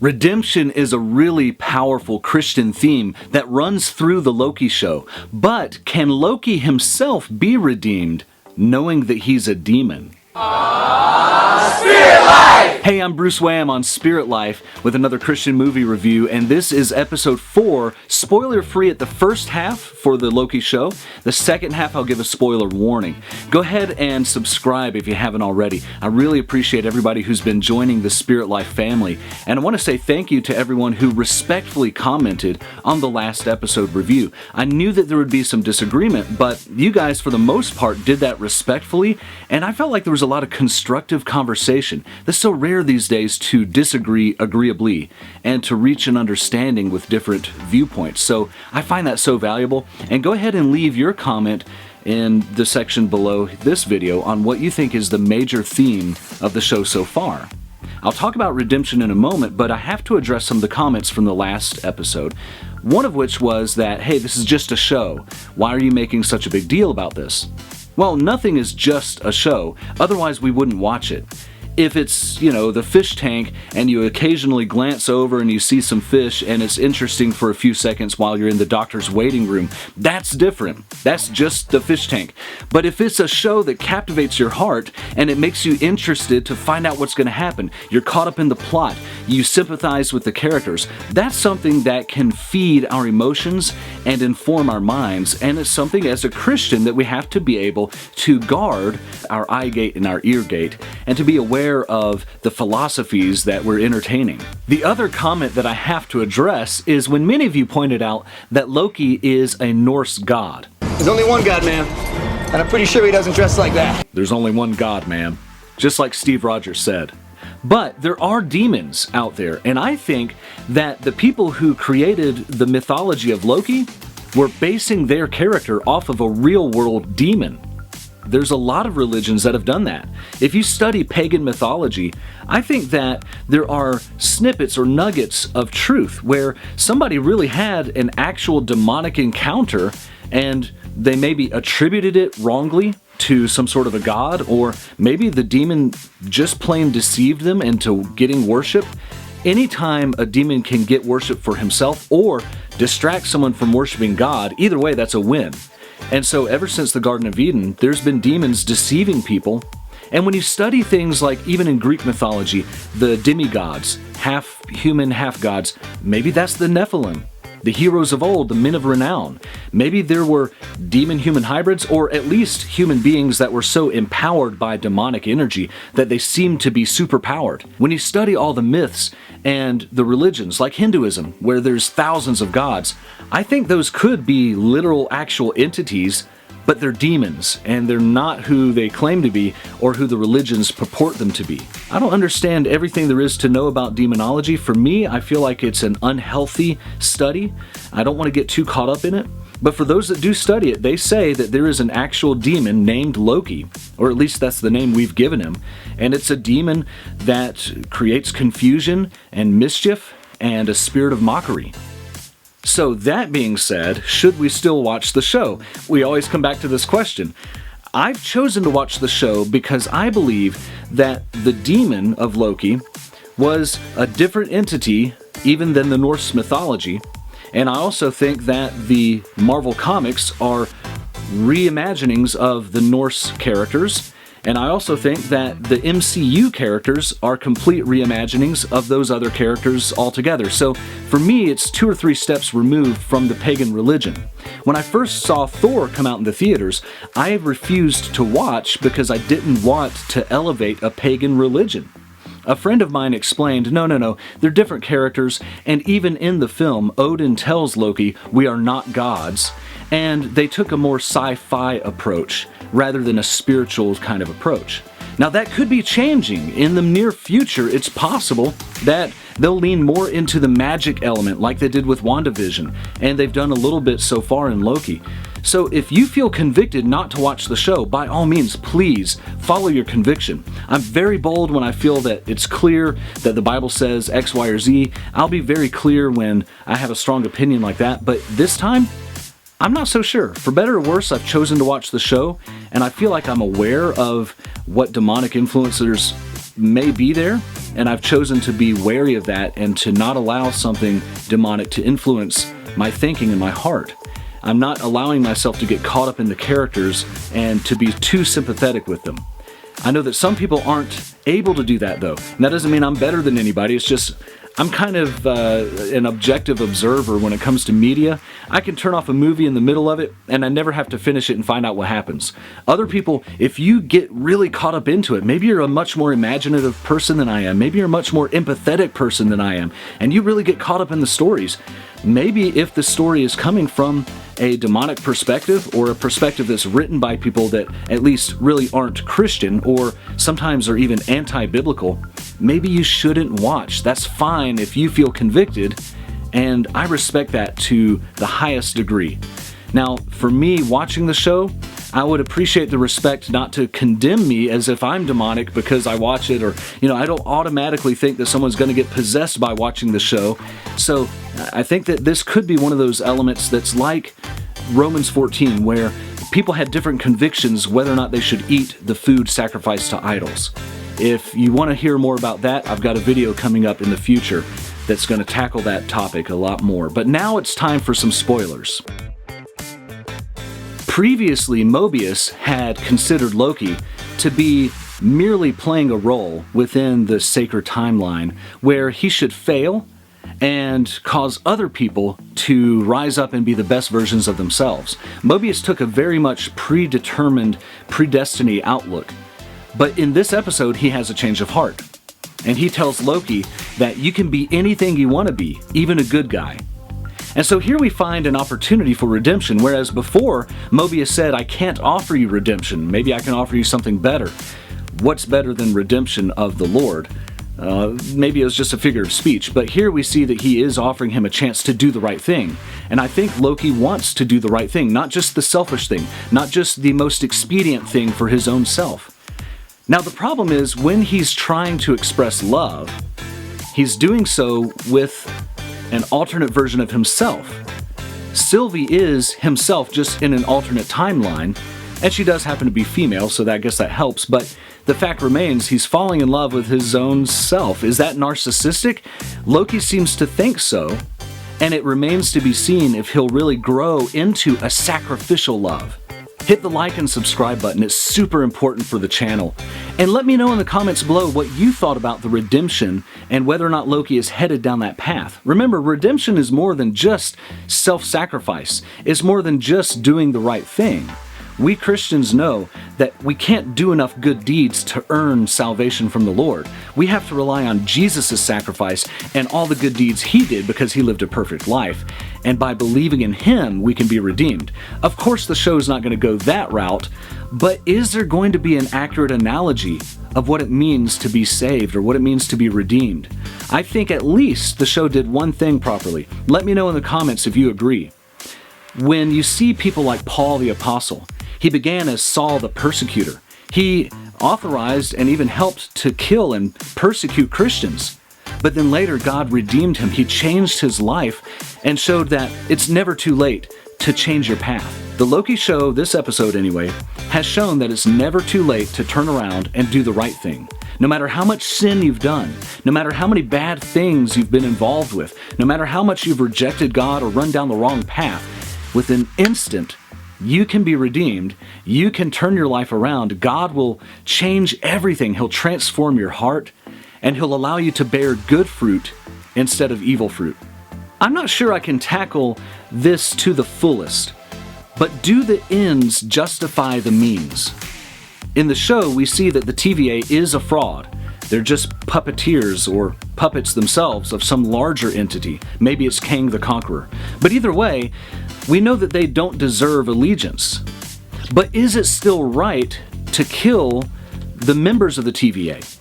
Redemption is a really powerful Christian theme that runs through the Loki show. But can Loki himself be redeemed, knowing that he's a demon? Spirit Life! Hey, I'm Bruce Wham on Spirit Life with another Christian movie review, and this is episode 4, spoiler-free at the first half for the Loki show. The second half, I'll give a spoiler warning. Go ahead and subscribe if you haven't already. I really appreciate everybody who's been joining the Spirit Life family, and I want to say thank you to everyone who respectfully commented on the last episode review. I knew that there would be some disagreement, but you guys, for the most part, did that respectfully, and I felt like there was a lot of constructive conversation. That's so rare these days to disagree agreeably and to reach an understanding with different viewpoints. So I find that so valuable. And go ahead and leave your comment in the section below this video on what you think is the major theme of the show so far. I'll talk about redemption in a moment, but I have to address some of the comments from the last episode. One of which was that, hey, this is just a show. Why are you making such a big deal about this? Well, nothing is just a show, otherwise we wouldn't watch it. If it's, the fish tank and you occasionally glance over and you see some fish and it's interesting for a few seconds while you're in the doctor's waiting room, that's different. That's just the fish tank. But if it's a show that captivates your heart and it makes you interested to find out what's going to happen, you're caught up in the plot, you sympathize with the characters, that's something that can feed our emotions and inform our minds, and it's something as a Christian that we have to be able to guard our eye gate and our ear gate and to be aware of the philosophies that we're entertaining. The other comment that I have to address is when many of you pointed out that Loki is a Norse god. There's only one god, man, and I'm pretty sure he doesn't dress like that. There's only one god, man, just like Steve Rogers said. But there are demons out there, and I think that the people who created the mythology of Loki were basing their character off of a real-world demon. There's a lot of religions that have done that. If you study pagan mythology, I think that there are snippets or nuggets of truth where somebody really had an actual demonic encounter and they maybe attributed it wrongly to some sort of a god, or maybe the demon just plain deceived them into getting worship. Anytime a demon can get worship for himself or distract someone from worshiping God, either way, that's a win. And so ever since the Garden of Eden, there's been demons deceiving people. And when you study things like, even in Greek mythology, the demigods, half human, half gods, maybe that's the Nephilim, the heroes of old, the men of renown. Maybe there were demon-human hybrids, or at least human beings that were so empowered by demonic energy that they seemed to be superpowered. When you study all the myths and the religions, like Hinduism, where there's thousands of gods, I think those could be literal, actual entities, but they're demons, and they're not who they claim to be or who the religions purport them to be. I don't understand everything there is to know about demonology. For me, I feel like it's an unhealthy study. I don't want to get too caught up in it. But for those that do study it, they say that there is an actual demon named Loki, or at least that's the name we've given him, and it's a demon that creates confusion and mischief and a spirit of mockery. So that being said, should we still watch the show? We always come back to this question. I've chosen to watch the show because I believe that the demon of Loki was a different entity even than the Norse mythology. And I also think that the Marvel comics are reimaginings of the Norse characters. And I also think that the MCU characters are complete reimaginings of those other characters altogether. So for me, it's 2 or 3 steps removed from the pagan religion. When I first saw Thor come out in the theaters, I refused to watch because I didn't want to elevate a pagan religion. A friend of mine explained, no, they're different characters, and even in the film, Odin tells Loki, we are not gods, and they took a more sci-fi approach rather than a spiritual kind of approach. Now that could be changing. In the near future, it's possible that they'll lean more into the magic element like they did with WandaVision, and they've done a little bit so far in Loki. So if you feel convicted not to watch the show, by all means, please follow your conviction. I'm very bold when I feel that it's clear that the Bible says X, Y, or Z. I'll be very clear when I have a strong opinion like that, but this time, I'm not so sure. For better or worse, I've chosen to watch the show, and I feel like I'm aware of what demonic influencers may be there, and I've chosen to be wary of that and to not allow something demonic to influence my thinking and my heart. I'm not allowing myself to get caught up in the characters and to be too sympathetic with them. I know that some people aren't able to do that, though. And that doesn't mean I'm better than anybody. It's just I'm kind of an objective observer when it comes to media. I can turn off a movie in the middle of it, and I never have to finish it and find out what happens. Other people, if you get really caught up into it, maybe you're a much more imaginative person than I am. Maybe you're a much more empathetic person than I am, and you really get caught up in the stories. Maybe if the story is coming from a demonic perspective or a perspective that's written by people that at least really aren't Christian or sometimes are even anti-biblical, maybe you shouldn't watch. That's fine if you feel convicted, and I respect that to the highest degree. Now, for me watching the show, I would appreciate the respect not to condemn me as if I'm demonic because I watch it, or, I don't automatically think that someone's going to get possessed by watching the show. So I think that this could be one of those elements that's like Romans 14, where people had different convictions whether or not they should eat the food sacrificed to idols. If you want to hear more about that, I've got a video coming up in the future that's going to tackle that topic a lot more. But now it's time for some spoilers. Previously, Mobius had considered Loki to be merely playing a role within the sacred timeline where he should fail and cause other people to rise up and be the best versions of themselves. Mobius took a very much predetermined, predestiny outlook. But in this episode, he has a change of heart. And he tells Loki that you can be anything you want to be, even a good guy. And so here we find an opportunity for redemption, whereas before, Mobius said, I can't offer you redemption. Maybe I can offer you something better. What's better than redemption of the Lord? Maybe it was just a figure of speech, but here we see that he is offering him a chance to do the right thing. And I think Loki wants to do the right thing, not just the selfish thing, not just the most expedient thing for his own self. Now the problem is when he's trying to express love, he's doing so with an alternate version of himself. Sylvie is himself, just in an alternate timeline, and she does happen to be female, so I guess that helps, but the fact remains he's falling in love with his own self. Is that narcissistic? Loki seems to think so, and it remains to be seen if he'll really grow into a sacrificial love. Hit the like and subscribe button, it's super important for the channel. And let me know in the comments below what you thought about the redemption and whether or not Loki is headed down that path. Remember, redemption is more than just self-sacrifice. It's more than just doing the right thing. We Christians know that we can't do enough good deeds to earn salvation from the Lord. We have to rely on Jesus' sacrifice and all the good deeds he did because he lived a perfect life. And by believing in him, we can be redeemed. Of course, the show's not going to go that route, but is there going to be an accurate analogy of what it means to be saved or what it means to be redeemed? I think at least the show did one thing properly. Let me know in the comments if you agree. When you see people like Paul the Apostle, he began as Saul the persecutor. He authorized and even helped to kill and persecute Christians. But then later God redeemed him. He changed his life and showed that it's never too late to change your path. The Loki show, this episode anyway, has shown that it's never too late to turn around and do the right thing. No matter how much sin you've done, no matter how many bad things you've been involved with, no matter how much you've rejected God or run down the wrong path, with an instant, you can be redeemed. You can turn your life around. God will change everything. He'll transform your heart, and he'll allow you to bear good fruit instead of evil fruit. I'm not sure I can tackle this to the fullest, but do the ends justify the means? In the show, we see that the TVA is a fraud. They're just puppeteers or puppets themselves of some larger entity. Maybe it's Kang the Conqueror. But either way, we know that they don't deserve allegiance. But is it still right to kill the members of the TVA?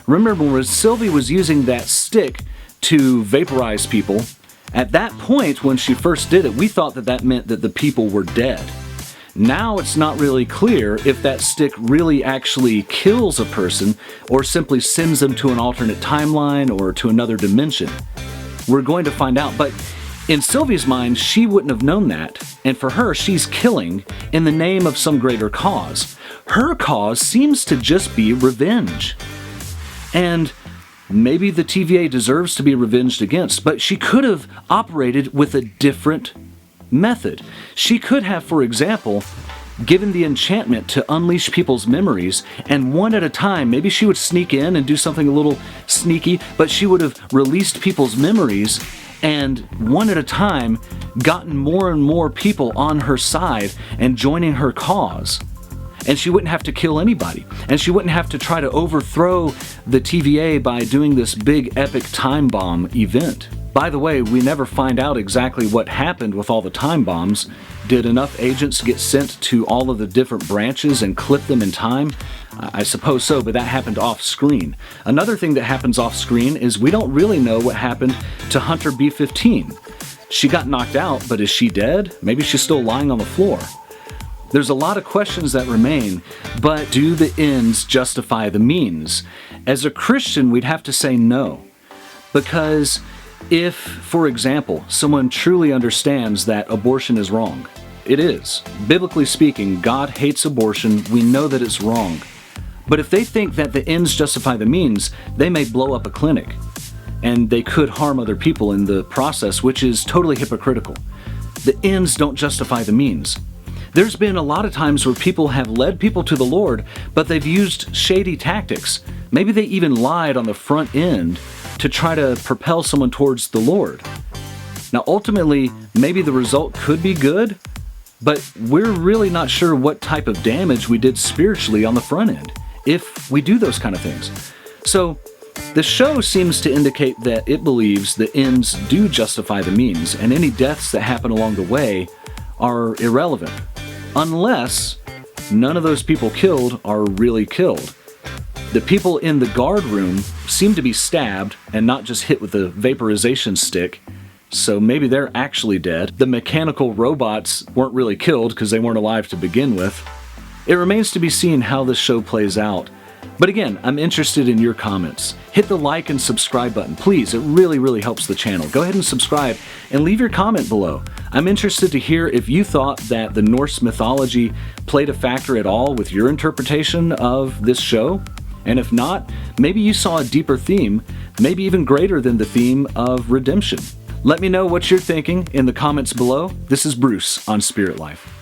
Remember when Sylvie was using that stick to vaporize people, at that point when she first did it, we thought that that meant that the people were dead. Now it's not really clear if that stick really actually kills a person or simply sends them to an alternate timeline or to another dimension. We're going to find out, but in Sylvie's mind, she wouldn't have known that, and for her, she's killing in the name of some greater cause. Her cause seems to just be revenge. And maybe the TVA deserves to be revenged against, but she could have operated with a different method. She could have, for example, given the enchantment to unleash people's memories, and one at a time, maybe she would sneak in and do something a little sneaky, but she would have released people's memories and one at a time gotten more and more people on her side and joining her cause. And she wouldn't have to kill anybody. And she wouldn't have to try to overthrow the TVA by doing this big epic time bomb event. By the way, we never find out exactly what happened with all the time bombs. Did enough agents get sent to all of the different branches and clip them in time? I suppose so, but that happened off screen. Another thing that happens off screen is we don't really know what happened to Hunter B-15. She got knocked out, but is she dead? Maybe she's still lying on the floor. There's a lot of questions that remain, but do the ends justify the means? As a Christian, we'd have to say no. Because if, for example, someone truly understands that abortion is wrong, it is. Biblically speaking, God hates abortion. We know that it's wrong. But if they think that the ends justify the means, they may blow up a clinic. And they could harm other people in the process, which is totally hypocritical. The ends don't justify the means. There's been a lot of times where people have led people to the Lord, but they've used shady tactics. Maybe they even lied on the front end to try to propel someone towards the Lord. Now, ultimately, maybe the result could be good, but we're really not sure what type of damage we did spiritually on the front end if we do those kind of things. So, the show seems to indicate that it believes the ends do justify the means, and any deaths that happen along the way are irrelevant, unless none of those people killed are really killed. The people in the guard room seem to be stabbed and not just hit with a vaporization stick, so maybe they're actually dead. The mechanical robots weren't really killed because they weren't alive to begin with. It remains to be seen how this show plays out. But again, I'm interested in your comments. Hit the like and subscribe button, please. It really helps the channel. Go ahead and subscribe and leave your comment below. I'm interested to hear if you thought that the Norse mythology played a factor at all with your interpretation of this show. And if not, maybe you saw a deeper theme, maybe even greater than the theme of redemption. Let me know what you're thinking in the comments below. This is Bruce on Spirit Life.